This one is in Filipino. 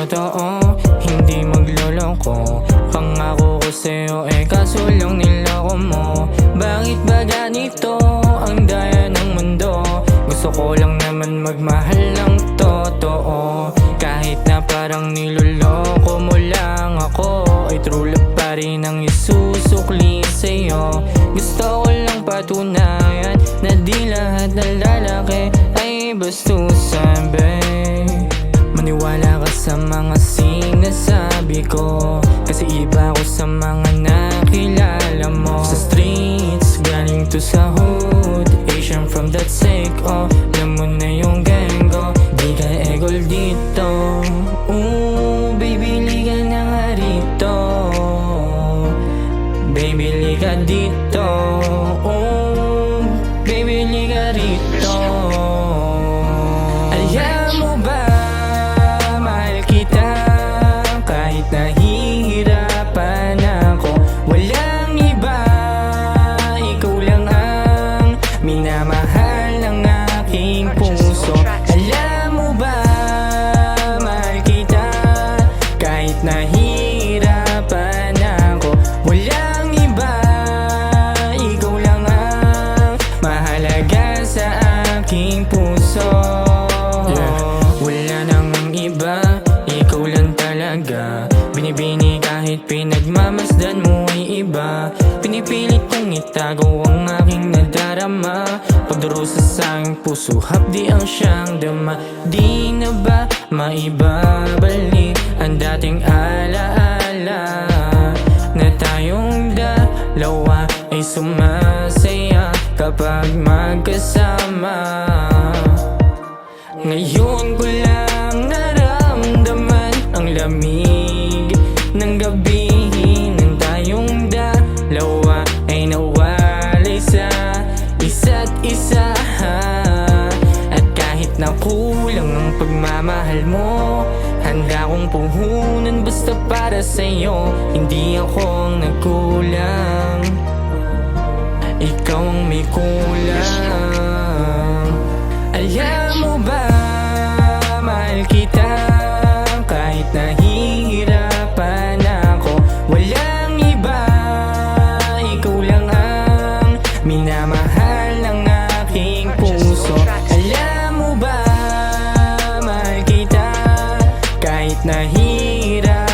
totoo, hindi magloloko. Pangako ko sa'yo kaso lang niloko mo. Bakit ba ganito ang daya ng mundo? Gusto ko lang naman magmahal ng totoo. Kahit na parang niloloko mo lang ako, ay true love pa rin ang isusukli sa'yo. Gusto ko lang patunayan na di lahat ng lalaki ay bastusan, babe. Maniwala ka sa mga sinasabi ko, kasi iba ko sa mga nakilala mo. Sa streets, galing to sa hood, Asian from that sake, oh. Alam mo na yung gang ko, di ka egol dito. Ooh, baby, liga na nga rito. Baby, liga dito. Ooh, baby, liga rito. Alam mo ba, mahal kita kahit nahihirapan ako. Walang iba, ikaw lang ang minamahal ng aking puso. Alam mo ba, mahal kita kahit nahihirapan ako. Walang iba, ikaw lang ang mahalaga sa aking puso. Wala namang iba, ikaw lang talaga. Binibini kahit pinagmamasdan mo ay iba. Pinipilit kong itago ang aking nadarama. Pagdurusa sa aking puso, hapdi ang siyang dama. Di na ba maibabalik ang dating alaala, na tayong dalawa ay sumasaya kapag magkasama. Ngayon ko lang naramdaman ang lamig ng gabi nang tayong dalawa ay nawalay sa isa't isa. At kahit na kulang ang pagmamahal mo, handa kong puhunan basta para sa'yo. Hindi ako ang nagkulang, ikaw ang may kulang. Alam mo ba, mahal kita kahit nahihirapan ako. Walang iba, ikaw lang ang minamahal ng aking puso. Alam mo ba, mahal kita kahit nahihirapan